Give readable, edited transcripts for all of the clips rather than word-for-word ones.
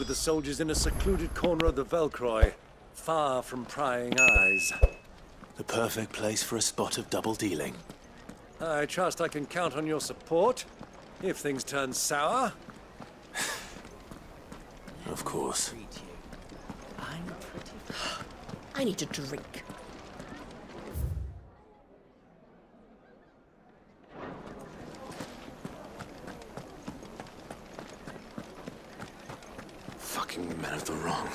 with the soldiers in a secluded corner of the Velcroy, far from prying eyes. The perfect place for a spot of double dealing. I trust I can count on your support, if things turn sour. Of course. I need a drink. Fucking men of the wrong.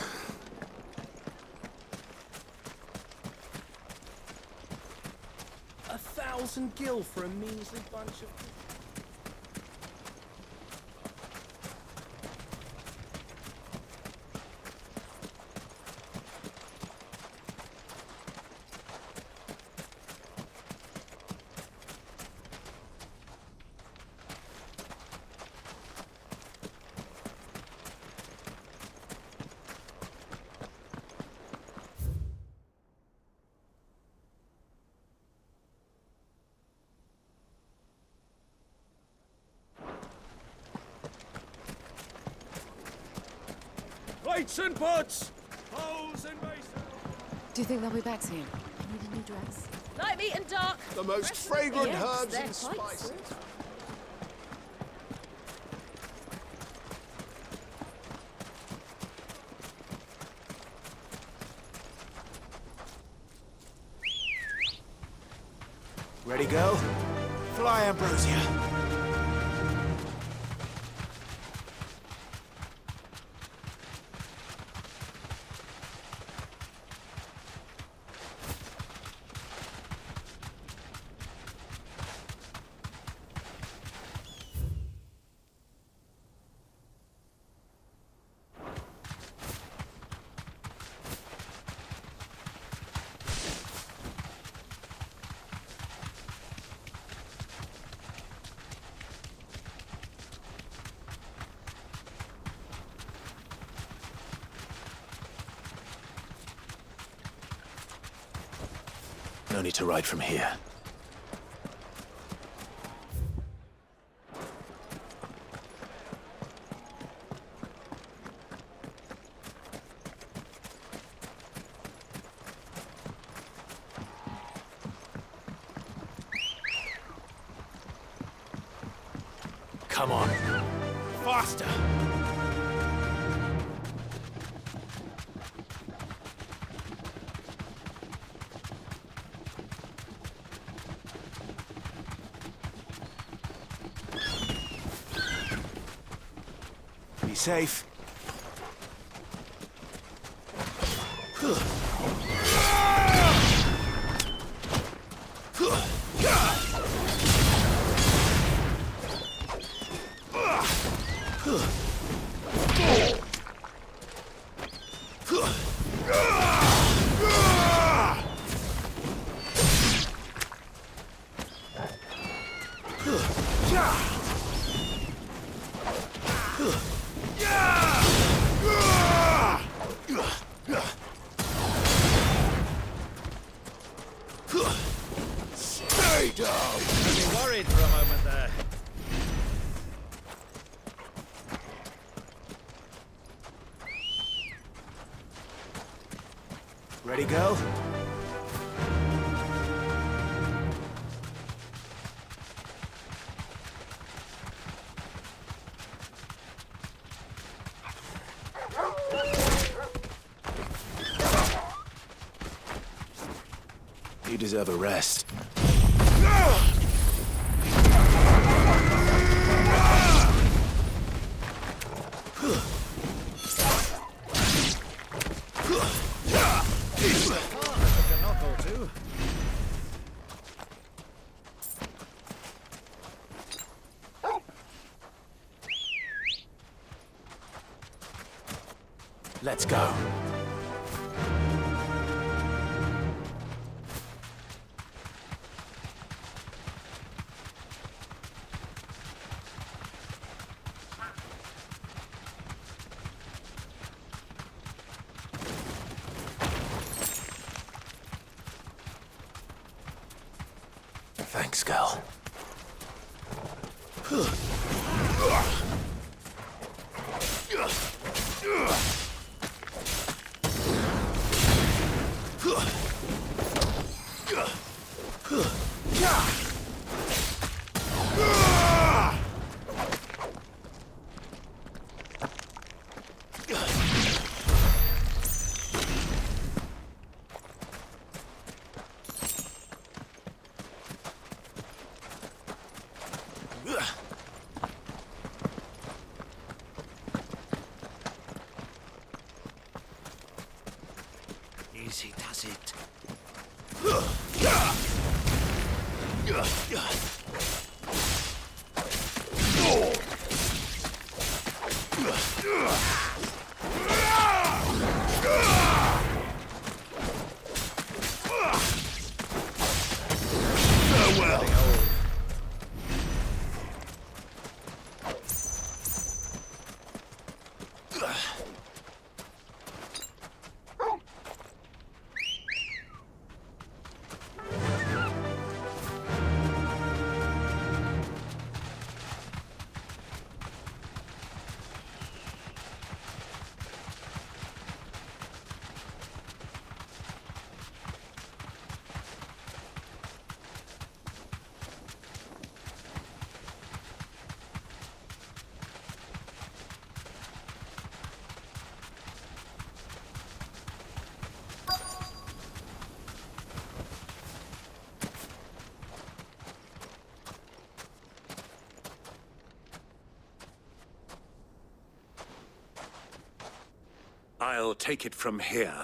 $1,000 for a measly bunch of... Plates and pots! Holes and basins! Do you think they'll be back soon? I need a new dress. Light meat and dark. The most fragrant Yes, herbs they're and quite spices. good. Ready, go? Fly, Ambrosia. No need to ride from here. Come on. Faster! Be safe. Stay down! You worried for a moment there. Ready, go? You deserve a rest. Let's go. Thanks, girl. Easy does it. Farewell. I'll take it from here.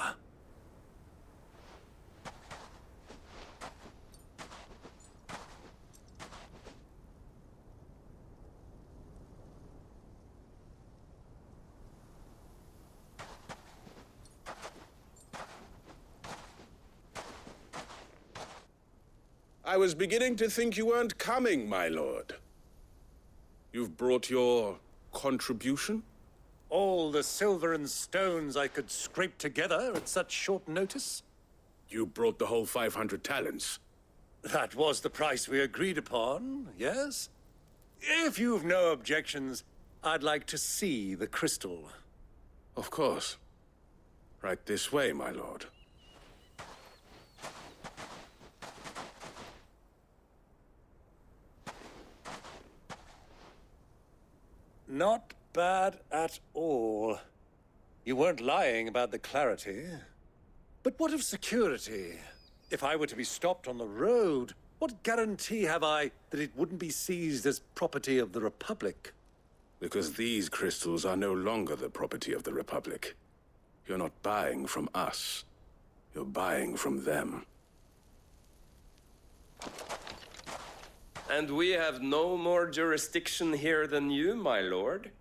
I was beginning to think you weren't coming, my lord. You've brought your contribution? All the silver and stones I could scrape together at such short notice? You brought the whole 500 talents. That was the price we agreed upon, yes? If you've no objections, I'd like to see the crystal. Of course. Right this way, my lord. Not bad at all. You weren't lying about the clarity. But what of security? If I were to be stopped on the road, what guarantee have I that it wouldn't be seized as property of the Republic? Because these crystals are no longer the property of the Republic. You're not buying from us. You're buying from them. And we have no more jurisdiction here than you, my lord.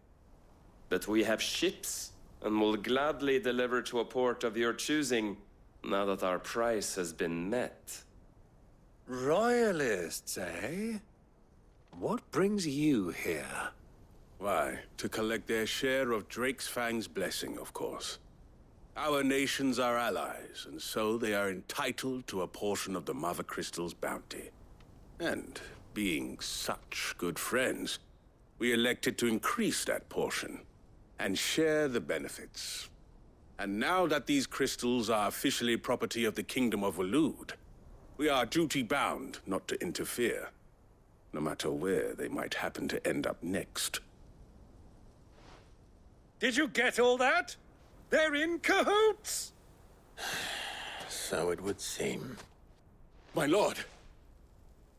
But we have ships, and will gladly deliver to a port of your choosing, now that our price has been met. Royalists, eh? What brings you here? Why, to collect their share of Drake's Fang's blessing, of course. Our nations are allies, and so they are entitled to a portion of the Mother Crystal's bounty. And, being such good friends, we elected to increase that portion and share the benefits. And now that these crystals are officially property of the Kingdom of Waloed, we are duty-bound not to interfere, no matter where they might happen to end up next. Did you get all that? They're in cahoots! So it would seem. My lord,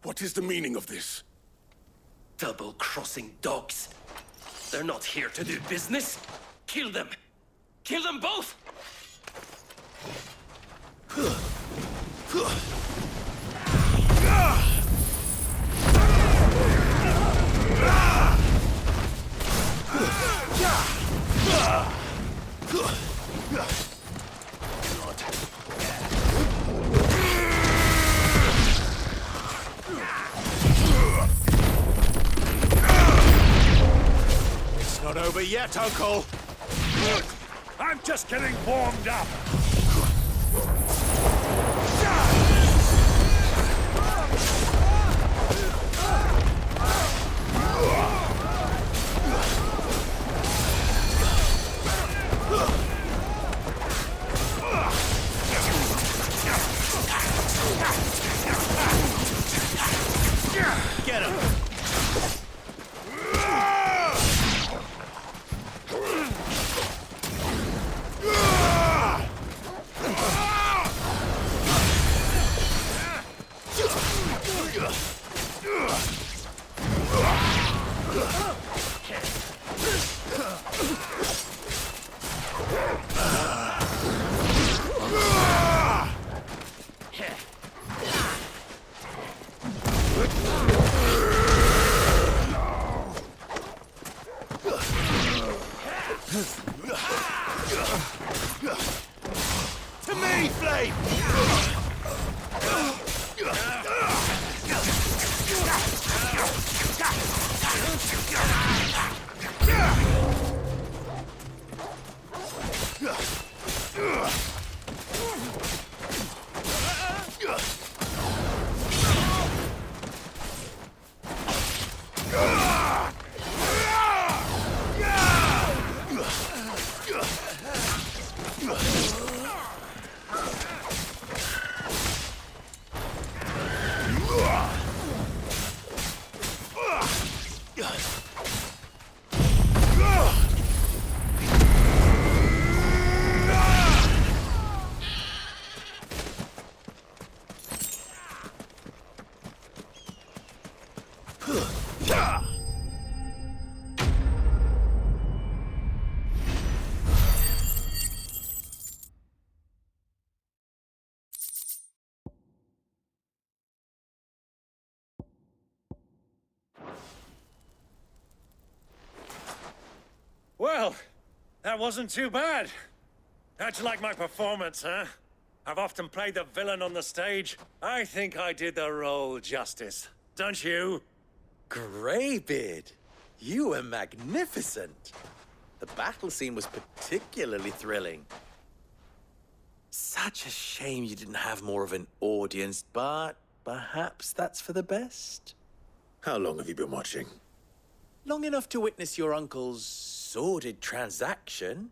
what is the meaning of this? Double-crossing dogs. They're not here to do business. Kill them. Kill them both! It's not over yet, Uncle! I'm just getting warmed up! Get him! Well, that wasn't too bad. How'd you like my performance, huh? I've often played the villain on the stage. I think I did the role justice. Don't you? Greybeard, you were magnificent. The battle scene was particularly thrilling. Such a shame you didn't have more of an audience, but perhaps that's for the best. How long have you been watching? Long enough to witness your uncle's sordid transaction.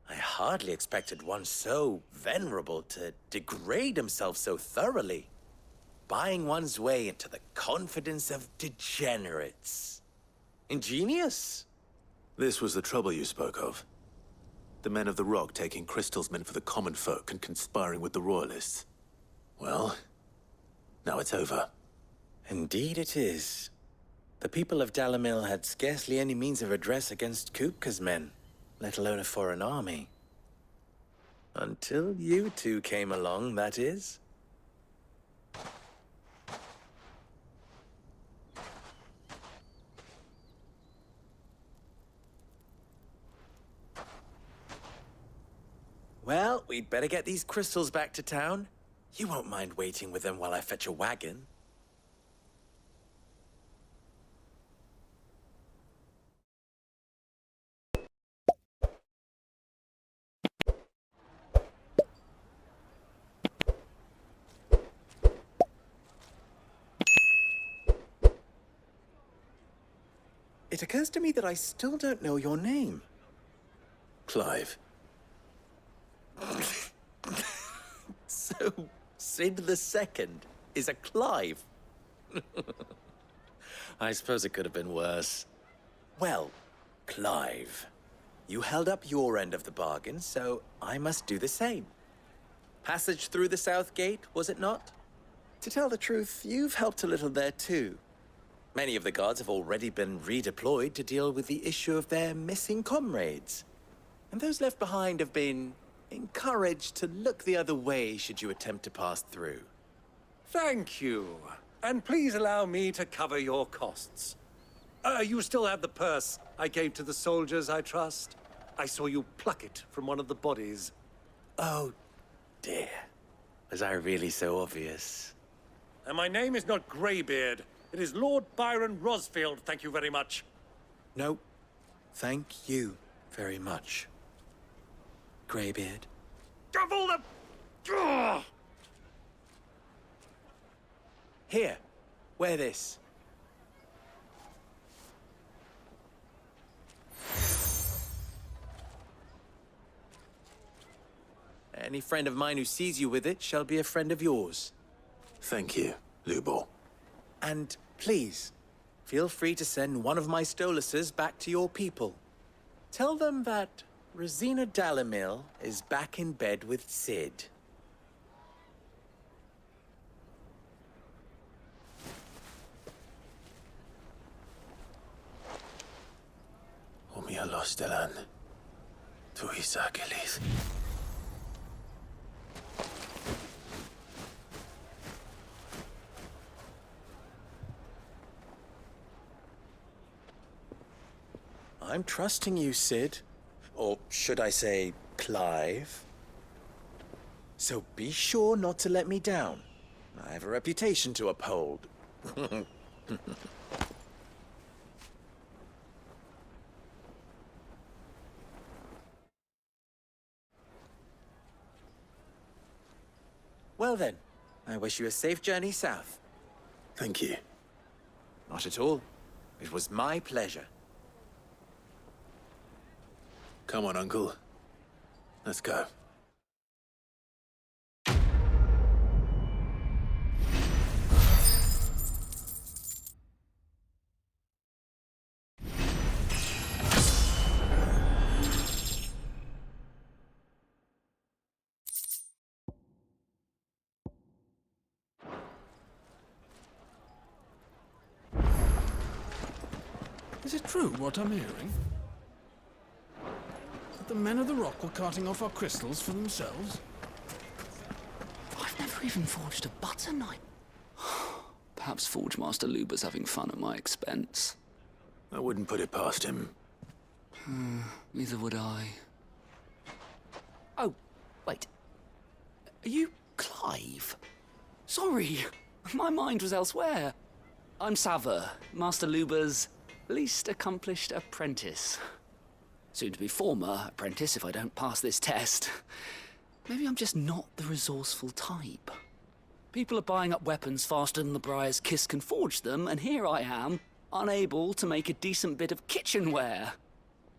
I hardly expected one so venerable to degrade himself so thoroughly. Buying one's way into the confidence of degenerates. Ingenious. This was the trouble you spoke of. The men of the Rock taking Crystal's men for the common folk and conspiring with the Royalists. Well, now it's over. Indeed it is. The people of Dalamil had scarcely any means of redress against Kupka's men, let alone a foreign army. Until you two came along, that is. Well, we'd better get these crystals back to town. You won't mind waiting with them while I fetch a wagon. It occurs to me that I still don't know your name. Clive. So, Sid the Second is a Clive. I suppose it could have been worse. Well, Clive, you held up your end of the bargain, so I must do the same. Passage through the South Gate, was it not? To tell the truth, you've helped a little there too. Many of the guards have already been redeployed to deal with the issue of their missing comrades. And those left behind have been encouraged to look the other way should you attempt to pass through. Thank you. And please allow me to cover your costs. You still have the purse I gave to the soldiers, I trust? I saw you pluck it from one of the bodies. Oh, dear. Was I really so obvious? And my name is not Greybeard. It is Lord Byron Rosfield, thank you very much. No, thank you very much, Greybeard. Of all the... Ugh! Here, wear this. Any friend of mine who sees you with it shall be a friend of yours. Thank you, Lubor. And please, feel free to send one of my Stoluses back to your people. Tell them that Rosina Dalamil is back in bed with Sid. Omia Lostelan. Tuisa Achilles. I'm trusting you, Sid. Or should I say, Clive? So be sure not to let me down. I have a reputation to uphold. Well then, I wish you a safe journey south. Thank you. Not at all. It was my pleasure. Come on, Uncle. Let's go. Is it true what I'm hearing? That the men of the Rock were carting off our crystals for themselves? I've never even forged a butter knife. Perhaps Forge Master Luber's having fun at my expense. I wouldn't put it past him. Neither would I. Oh, wait. Are you Clive? Sorry, my mind was elsewhere. I'm Sava, Master Luber's least accomplished apprentice. Soon to be former apprentice if I don't pass this test. Maybe I'm just not the resourceful type. People are buying up weapons faster than the Briar's Kiss can forge them, and here I am, unable to make a decent bit of kitchenware.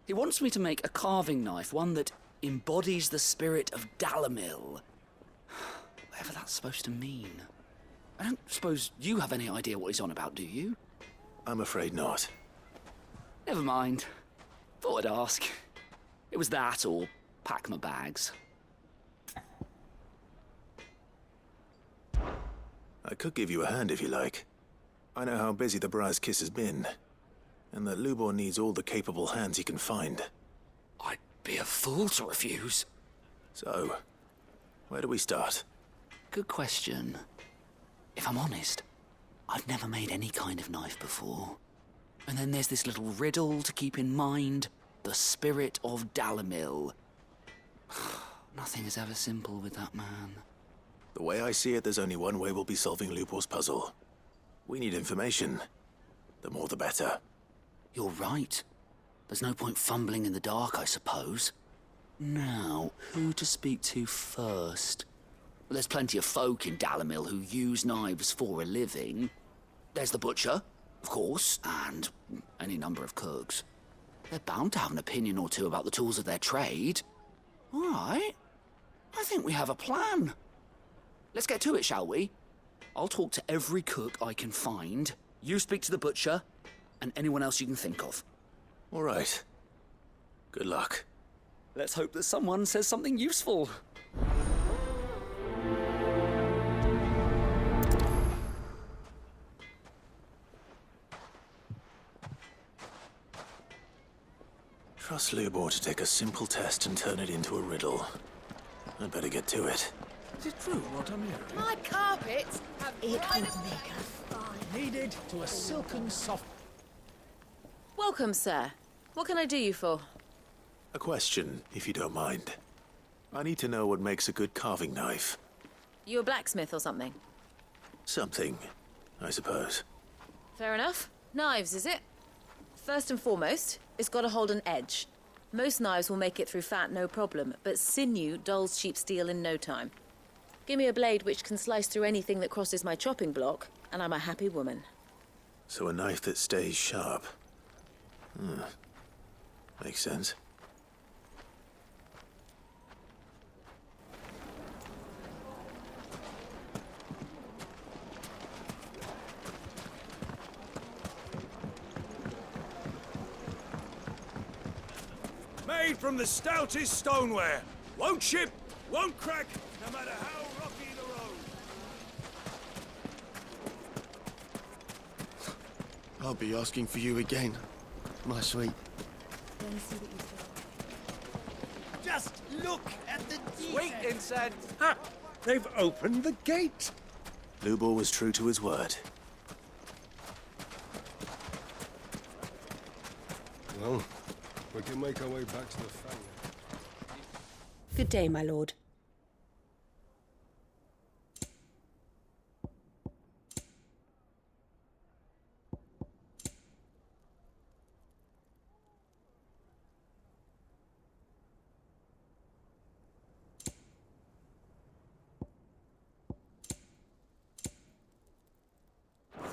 He wants me to make a carving knife, one that embodies the spirit of Dalamil. Whatever that's supposed to mean. I don't suppose you have any idea what he's on about, do you? I'm afraid not. Never mind. Thought I'd ask. It was that or pack my bags. I could give you a hand if you like. I know how busy the Briar's Kiss has been, and that Lubor needs all the capable hands he can find. I'd be a fool to refuse. So, where do we start? Good question. If I'm honest, I've never made any kind of knife before. And then there's this little riddle to keep in mind. The spirit of Dalamil. Nothing is ever simple with that man. The way I see it, there's only one way we'll be solving Lubor's puzzle. We need information. The more the better. You're right. There's no point fumbling in the dark, I suppose. Now, who to speak to first? Well, there's plenty of folk in Dalamil who use knives for a living. There's the butcher, of course, and any number of cooks. They're bound to have an opinion or two about the tools of their trade. All right. I think we have a plan. Let's get to it, shall we? I'll talk to every cook I can find. You speak to the butcher, and anyone else you can think of. All right. Good luck. Let's hope that someone says something useful. Trust Lubor to take a simple test and turn it into a riddle. I'd better get to it. Is it true what I'm hearing? My carpets have it will make a fine. Needed to a silken soft... Welcome, sir. What can I do you for? A question, if you don't mind. I need to know what makes a good carving knife. You a blacksmith or something? Something, I suppose. Fair enough. Knives, is it? First and foremost, it's got to hold an edge. Most knives will make it through fat, no problem, but sinew dulls cheap steel in no time. Give me a blade which can slice through anything that crosses my chopping block, and I'm a happy woman. So a knife that stays sharp. Makes sense. Made from the stoutest stoneware. Won't chip, won't crack, no matter how rocky the road. I'll be asking for you again, my sweet. Just look at the detail. Wait, inside. Ha! They've opened the gate! Lubor was true to his word. Well, we can make our way back to the family. Good day, my lord.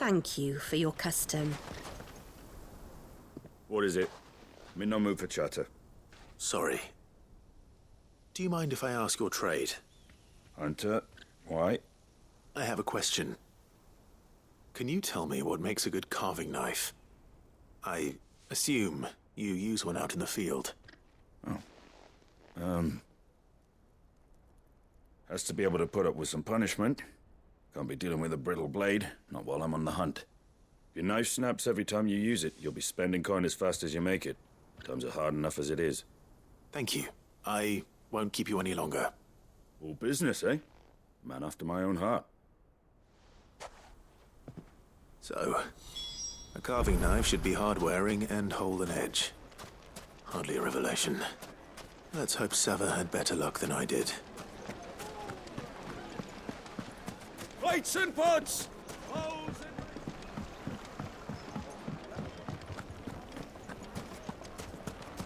thank you for your custom. What is it? I'm in no mood for chatter. Sorry. Do you mind if I ask your trade? Hunter, why? I have a question. Can you tell me what makes a good carving knife? I assume you use one out in the field. Has to be able to put up with some punishment. Can't be dealing with a brittle blade, not while I'm on the hunt. If your knife snaps every time you use it, you'll be spending coin as fast as you make it. Times are hard enough as it is. Thank you. I won't keep you any longer. All business, eh? Man after my own heart. So, a carving knife should be hard-wearing and hold an edge. Hardly a revelation. Let's hope Sava had better luck than I did. Plates and pots!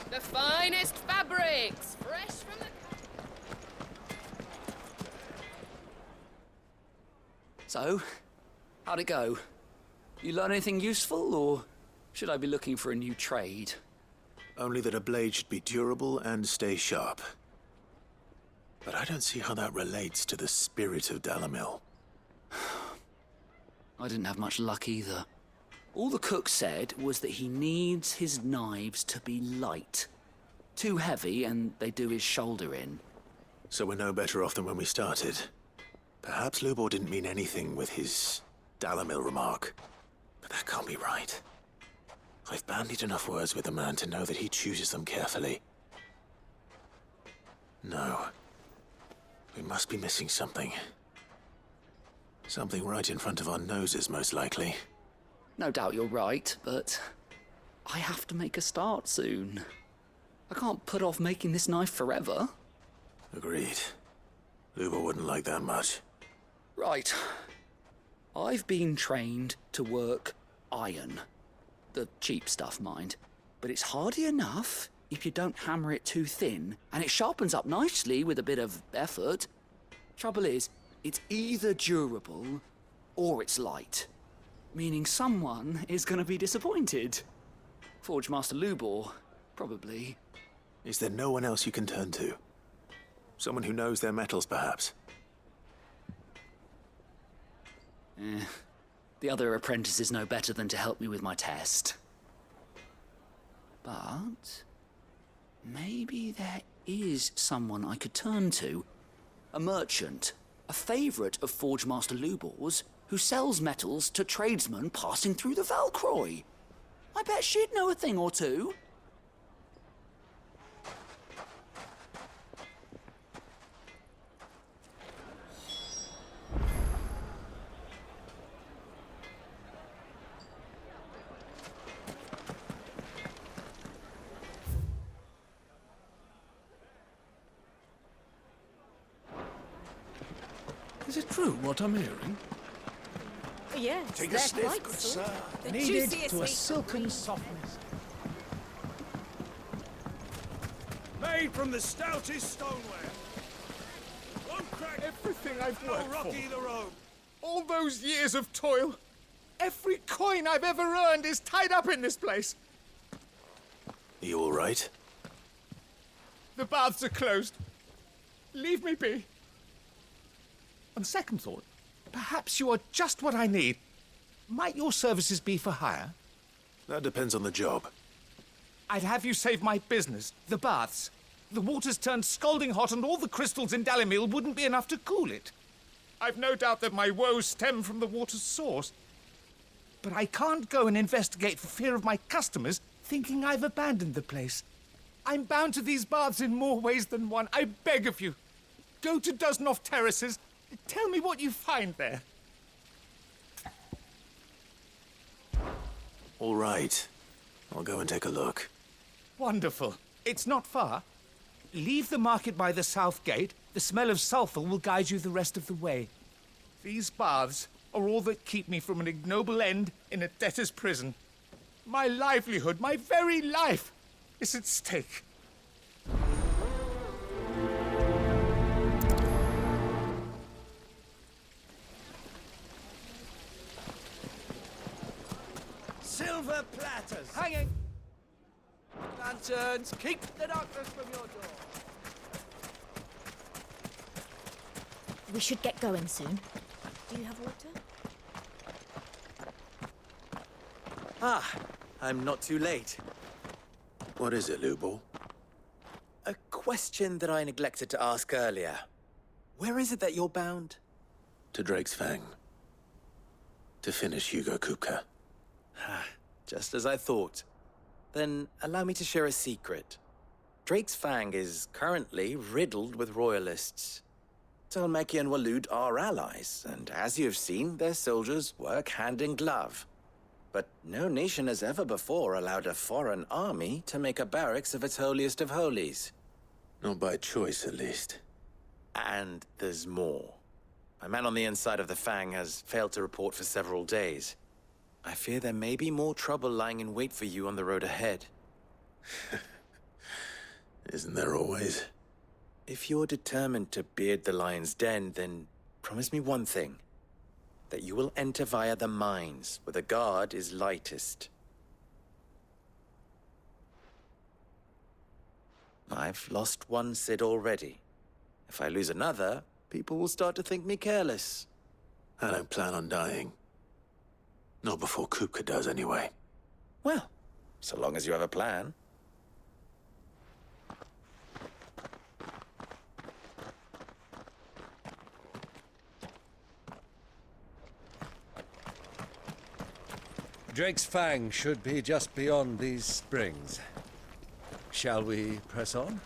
The finest fabrics, fresh from the... So, how'd it go? You learn anything useful, or should I be looking for a new trade? Only that a blade should be durable and stay sharp. But I don't see how that relates to the spirit of Dalamil. I didn't have much luck either. All the cook said was that he needs his knives to be light. Too heavy and they do his shoulder in. So we're no better off than when we started. Perhaps Lubor didn't mean anything with his Dalamil remark. But that can't be right. I've bandied enough words with the man to know that he chooses them carefully. No. We must be missing something. Something right in front of our noses, most likely. No doubt you're right, but I have to make a start soon. I can't put off making this knife forever. Agreed. Lubor wouldn't like that much. Right. I've been trained to work iron. The cheap stuff, mind. But it's hardy enough if you don't hammer it too thin, and it sharpens up nicely with a bit of effort. Trouble is, it's either durable or it's light. Meaning someone is going to be disappointed. Forge Master Lubor, probably. Is there no one else you can turn to? Someone who knows their metals, perhaps? The other apprentices know better than to help me with my test. But maybe there is someone I could turn to. A merchant, a favourite of Forge Master Lubor's, who sells metals to tradesmen passing through the Valcroy. I bet she'd know a thing or two. Is it true what I'm hearing? Yes, Take a they're sniff, quite good sweet. sir. The Kneaded juiciest to a meat. silken softness. Made from the stoutest stoneware. Won't crack. Everything I've No worked rocky for. the road. All those years of toil. Every coin I've ever earned is tied up in this place. Are you all right? The baths are closed. Leave me be. On second thought, perhaps you are just what I need. Might your services be for hire? That depends on the job. I'd have you save my business, the baths. The water's turned scalding hot and all the crystals in Dalamil wouldn't be enough to cool it. I've no doubt that my woes stem from the water's source. But I can't go and investigate for fear of my customers thinking I've abandoned the place. I'm bound to these baths in more ways than one. I beg of you. Go to Dusnov Terraces. Tell me what you find there. All right. I'll go and take a look. Wonderful. It's not far. Leave the market by the south gate. The smell of sulphur will guide you the rest of the way. These baths are all that keep me from an ignoble end in a debtor's prison. My livelihood, my very life, is at stake. Silver platters! Hanging! Lanterns, keep the darkness from your door! We should get going soon. Do you have water? Ah, I'm not too late. What is it, Lubor? A question that I neglected to ask earlier. Where is it that you're bound? To Drake's Fang. To finish Hugo Kupka. Just as I thought. Then allow me to share a secret. Drake's Fang is currently riddled with royalists. Talmeki and Walud are allies, and as you've seen, their soldiers work hand in glove. But no nation has ever before allowed a foreign army to make a barracks of its holiest of holies. Not by choice, at least. And there's more. My man on the inside of the Fang has failed to report for several days. I fear there may be more trouble lying in wait for you on the road ahead. Isn't there always? If you're determined to beard the lion's den, then promise me one thing. That you will enter via the mines, where the guard is lightest. I've lost one Cid already. If I lose another, people will start to think me careless. I don't plan on dying. Not before Kupka does, anyway. Well, so long as you have a plan. Drake's Fang should be just beyond these springs. Shall we press on?